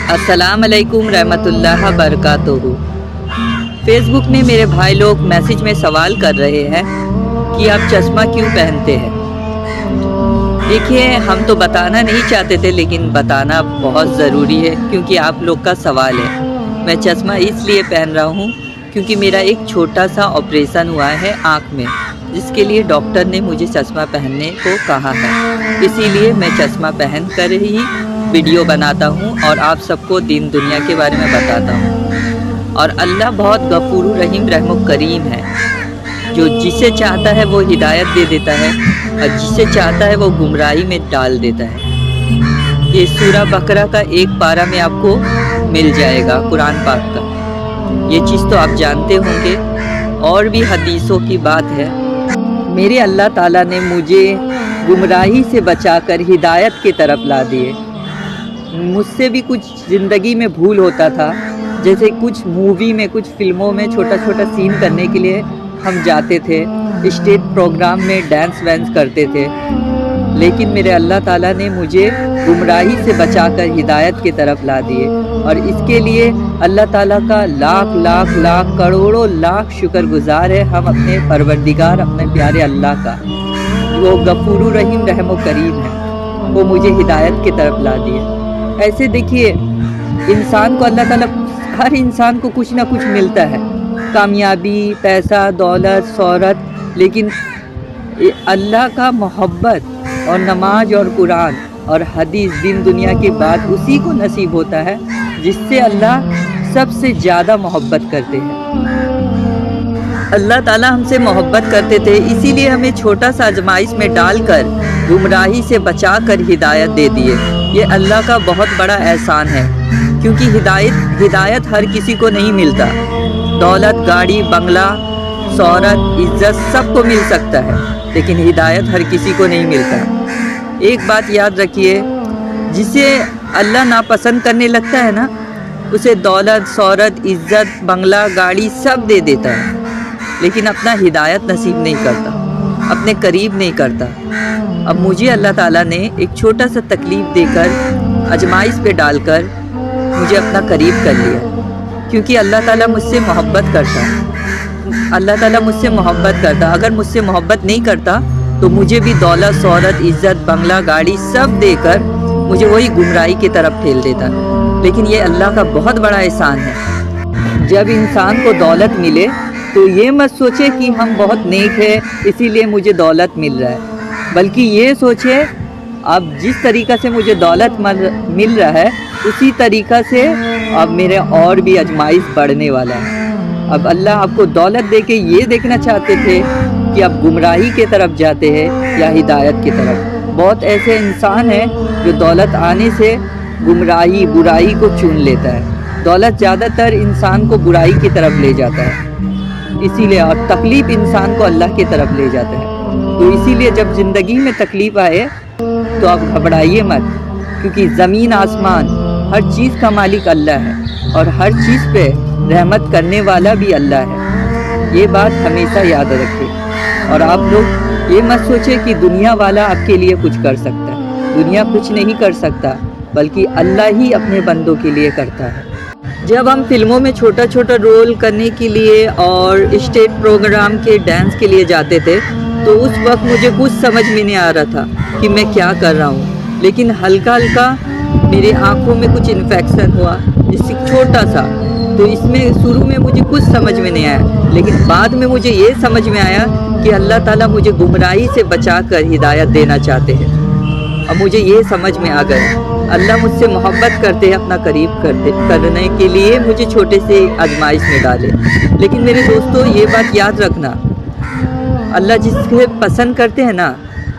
अस्सलाम अलैकुम रहमतुल्लाह बरकातुहू। फेसबुक में मेरे भाई लोग मैसेज में सवाल कर रहे हैं कि आप चश्मा क्यों पहनते हैं। देखिए, हम तो बताना नहीं चाहते थे, लेकिन बताना बहुत ज़रूरी है क्योंकि आप लोग का सवाल है। मैं चश्मा इसलिए पहन रहा हूँ क्योंकि मेरा एक छोटा सा ऑपरेशन हुआ है आँख में, जिसके लिए डॉक्टर ने मुझे चश्मा पहनने को कहा है। इसीलिए मैं चश्मा पहन कर ही वीडियो बनाता हूँ और आप सबको दीन दुनिया के बारे में बताता हूँ। और अल्लाह बहुत गफूर रहीम रहम करीम है, जो जिसे चाहता है वो हिदायत दे देता है और जिसे चाहता है वो गुमराही में डाल देता है। ये सूरा बकरा का एक पारा में आपको मिल जाएगा, कुरान पाक का। ये चीज़ तो आप जानते होंगे, और भी हदीसों की बात है। मेरे अल्लाह ताला ने मुझे गुमराही से बचाकर हिदायत की तरफ ला दिए। मुझसे भी कुछ ज़िंदगी में भूल होता था, जैसे कुछ मूवी में, कुछ फिल्मों में छोटा छोटा सीन करने के लिए हम जाते थे, स्टेज प्रोग्राम में डांस वांस करते थे। लेकिन मेरे अल्लाह ताला ने मुझे गुमराही से बचाकर हिदायत की तरफ ला दिए, और इसके लिए अल्लाह ताला का लाख लाख लाख करोड़ों लाख शुक्रगुजार है हम अपने परवरदिगार, अपने प्यारे अल्लाह का। वो गफूर रहीम रहम करीम है, वो मुझे हिदायत की तरफ ला दिए। ऐसे देखिए, इंसान को अल्लाह ताला, हर इंसान को कुछ ना कुछ मिलता है, कामयाबी, पैसा, दौलत, शोहरत, लेकिन अल्लाह का मोहब्बत और नमाज और कुरान और हदीस, दिन दुनिया के बाद उसी को नसीब होता है जिससे अल्लाह सबसे ज़्यादा मोहब्बत करते हैं। अल्लाह ताला हमसे मोहब्बत करते थे, इसीलिए हमें छोटा सा आजमाइश में डालकर गुमराही से बचाकर हिदायत दे दिए। ये अल्लाह का बहुत बड़ा एहसान है, क्योंकि हिदायत हर किसी को नहीं मिलता। दौलत, गाड़ी, बंगला, शोहरत, इज्जत सबको मिल सकता है, लेकिन हिदायत हर किसी को नहीं मिलता। एक बात याद रखिए, जिसे अल्लाह नापसंद करने लगता है ना, उसे दौलत, शोहरत, इज्जत, बंगला, गाड़ी सब दे देता है, लेकिन अपना हिदायत नसीब नहीं करता, अपने करीब नहीं करता। अब मुझे अल्लाह ताला ने एक छोटा सा तकलीफ़ देकर, आजमाइश पे डालकर मुझे अपना करीब कर लिया, क्योंकि अल्लाह ताला मुझसे मोहब्बत करता है। अल्लाह ताला मुझसे मोहब्बत करता, अगर मुझसे मोहब्बत नहीं करता तो मुझे भी दौलत, शोहरत, इज्जत, बंगला, गाड़ी सब देकर मुझे वही गुमराही की तरफ ठेल देता। लेकिन ये अल्लाह का बहुत बड़ा एहसान है। जब इंसान को दौलत मिले तो ये मत सोचे कि हम बहुत नेक हैं इसीलिए मुझे दौलत मिल रहा है, बल्कि ये सोचे अब जिस तरीक़ा से मुझे दौलत मिल रहा है उसी तरीक़ा से अब मेरे और भी आजमाइश बढ़ने वाला है। अब अल्लाह आपको दौलत देके ये देखना चाहते थे कि आप गुमराही के तरफ जाते हैं या हिदायत की तरफ। बहुत ऐसे इंसान हैं जो दौलत आने से गुमराही, बुराई को चुन लेता है। दौलत ज़्यादातर इंसान को बुराई की तरफ ले जाता है, इसीलिए, और तकलीफ़ इंसान को अल्लाह की तरफ ले जाता है। तो इसीलिए जब ज़िंदगी में तकलीफ़ आए तो आप घबराइए मत, क्योंकि ज़मीन आसमान हर चीज़ का मालिक अल्लाह है, और हर चीज़ पे रहमत करने वाला भी अल्लाह है। ये बात हमेशा याद रखें। और आप लोग ये मत सोचें कि दुनिया वाला आपके लिए कुछ कर सकता है। दुनिया कुछ नहीं कर सकता, बल्कि अल्लाह ही अपने बंदों के लिए करता है। जब हम फिल्मों में छोटा छोटा रोल करने के लिए और स्टेज प्रोग्राम के डांस के लिए जाते थे, तो उस वक्त मुझे कुछ समझ में नहीं आ रहा था कि मैं क्या कर रहा हूँ। लेकिन हल्का हल्का मेरे आँखों में कुछ इन्फेक्शन हुआ, जिससे छोटा सा, तो इसमें शुरू में मुझे कुछ समझ में नहीं आया, लेकिन बाद में मुझे ये समझ में आया कि अल्लाह ताला मुझे गुमराही से बचाकर हिदायत देना चाहते हैं। अब मुझे ये समझ में आ गया, अल्लाह मुझसे मोहब्बत करते हैं, अपना करीब करने के लिए मुझे छोटे से आजमाइश में डाले। लेकिन मेरे दोस्तों, ये बात याद रखना, अल्लाह जिसके पसंद करते हैं ना,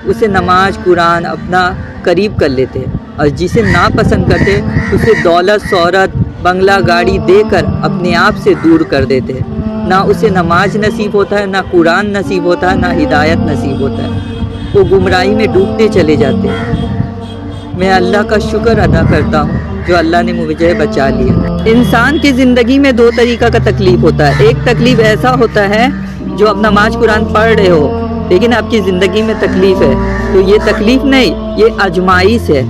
उसे नमाज, कुरान अपना करीब कर लेते हैं, और जिसे ना पसंद करते उसे दौलत, शोहरत, बंगला, गाड़ी देकर अपने आप से दूर कर देते हैं। ना उसे नमाज नसीब होता है, ना कुरान नसीब होता है, ना हिदायत नसीब होता है। वो गुमराही में डूबते चले जाते हैं। मैं अल्लाह का शुक्र अदा करता हूँ जो अल्लाह ने मुझे बचा लिया। इंसान की ज़िंदगी में दो तरीक़ा का तकलीफ़ होता है। एक तकलीफ़ ऐसा होता है जो आप नमाज कुरान पढ़ रहे हो, लेकिन आपकी ज़िंदगी में तकलीफ़ है, तो ये तकलीफ़ नहीं, ये आजमाइश है।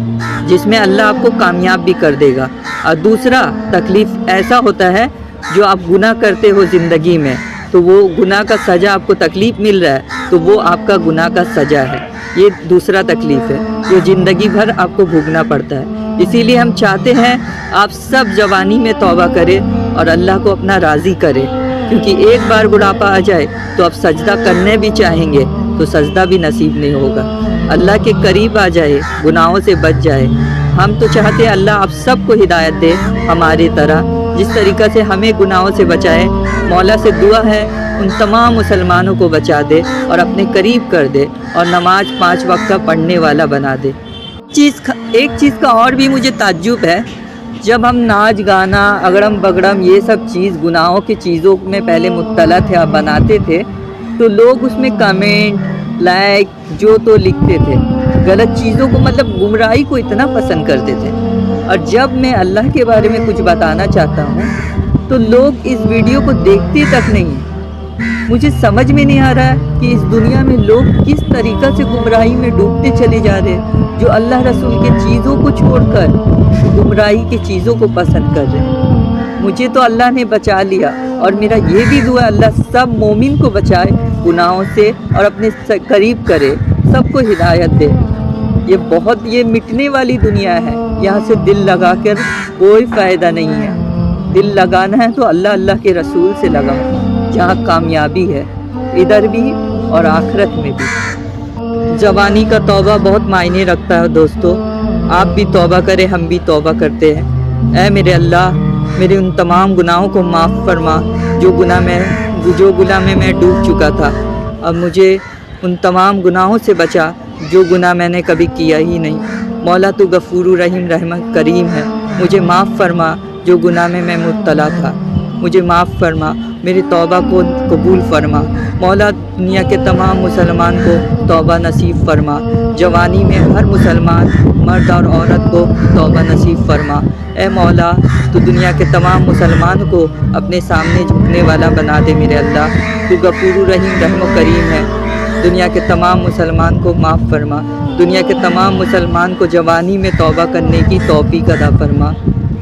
جس میں اللہ آپ کو کامیاب بھی کر دے گا۔ اور دوسرا تکلیف ایسا ہوتا ہے جو آپ گناہ کرتے ہو زندگی میں، تو وہ گناہ کا سزا آپ کو تکلیف مل رہا ہے تو وہ آپ کا گناہ کا سزا ہے، یہ دوسرا تکلیف ہے جو زندگی بھر آپ کو بھوگنا پڑتا ہے۔ اسی لیے ہم چاہتے ہیں آپ سب جوانی میں توبہ کریں اور اللہ کو اپنا راضی کریں، کیونکہ ایک بار بڑھاپا آ جائے تو آپ سجدہ کرنے بھی چاہیں گے تو سجدہ بھی نصیب نہیں ہوگا، اللہ کے قریب آ جائے، گناہوں سے بچ جائے۔ ہم تو چاہتے ہیں اللہ آپ سب کو ہدایت دے ہماری طرح، جس طریقہ سے ہمیں گناہوں سے بچائے۔ مولا سے دعا ہے ان تمام مسلمانوں کو بچا دے اور اپنے قریب کر دے اور نماز 5 وقت کا پڑھنے والا بنا دے۔ ایک چیز کا اور بھی مجھے تعجب ہے، جب ہم ناچ گانا اگڑم بگڑم یہ سب چیز گناہوں کی چیزوں میں پہلے مطلع تھے اور بناتے تھے تو لوگ اس میں کمنٹ لائک جو تو لکھتے تھے، غلط چیزوں کو مطلب گمراہی کو اتنا پسند کرتے تھے۔ اور جب میں اللہ کے بارے میں کچھ بتانا چاہتا ہوں تو لوگ اس ویڈیو کو دیکھتے تک نہیں ہیں۔ مجھے سمجھ میں نہیں آ رہا ہے کہ اس دنیا میں لوگ کس طریقہ سے گمراہی میں ڈوبتے چلے جا رہے ہیں، جو اللہ رسول کے چیزوں کو چھوڑ کر گمراہی کی چیزوں کو پسند کر رہے ہیں۔ مجھے تو اللہ نے بچا لیا اور میرا یہ بھی دعا ہے اللہ سب مومن کو بچائے گناہوں سے اور اپنے قریب کرے، سب کو ہدایت دے۔ یہ مٹنے والی دنیا ہے، یہاں سے دل لگا کر کوئی فائدہ نہیں ہے۔ دل لگانا ہے تو اللہ اللہ کے رسول سے لگاؤ، جہاں کامیابی ہے ادھر بھی اور آخرت میں بھی۔ جوانی کا توبہ بہت معنی رکھتا ہے دوستو، آپ بھی توبہ کریں، ہم بھی توبہ کرتے ہیں۔ اے میرے اللہ، میرے ان تمام گناہوں کو معاف فرما جو گناہ میں میں ڈوب چکا تھا، اب مجھے ان تمام گناہوں سے بچا جو گناہ میں نے کبھی کیا ہی نہیں۔ مولا تو غفور رحیم رحمت کریم ہے، مجھے معاف فرما جو گناہ میں مبتلا تھا، مجھے معاف فرما، میری توبہ کو قبول فرما۔ مولا دنیا کے تمام مسلمان کو توبہ نصیب فرما، جوانی میں ہر مسلمان مرد اور عورت کو توبہ نصیب فرما۔ اے مولا تو دنیا کے تمام مسلمان کو اپنے سامنے جھکنے والا بنا دے میرے اللہ، تو غفور رحیم رحم و کریم ہے۔ دنیا کے تمام مسلمان کو معاف فرما، دنیا کے تمام مسلمان کو جوانی میں توبہ کرنے کی توفیق عطا فرما۔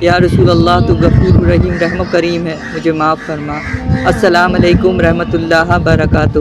یا رسول اللہ تو غفور رحیم رحم و کریم ہے، مجھے معاف فرما۔ السلام علیکم رحمۃ اللہ وبرکاتہ۔